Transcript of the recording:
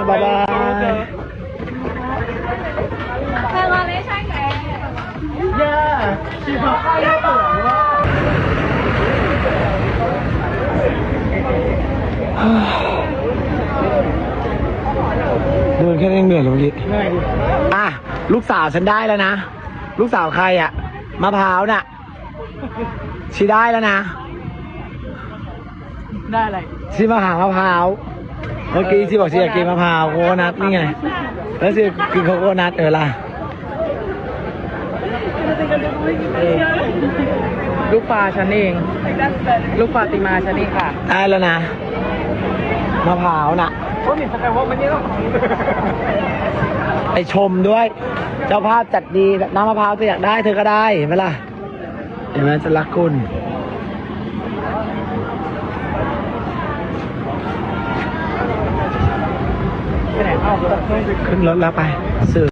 บ๊ายบาย เดินแค่นี้เหนื่อยเลยเมื่อกี้อ่ะลูกสาวฉันได้แล้วนะลูกสาวใครอ่ะมะพร้าวน่ะชีได้แล้วนะได้อะไรชีมาหามะพร้าวเมื่อกี้ชีบอกชีอยากกินมะพร้าวโคโคนัทนี่ไงแล้วชีกินโคโคนัทล่ะลูกปลาฉันเองลูกปลาติมาฉันเองค่ะได้แล้วนะมะพร้าวน่ะไปชมด้วยเจ้าภาพจัดดีน้ำมะพร้าวเธออยากได้เธอก็ได้เห็นไหมล่ะเห็นไหมจะรักคุณขึ้นรถแล้วไปสื่อ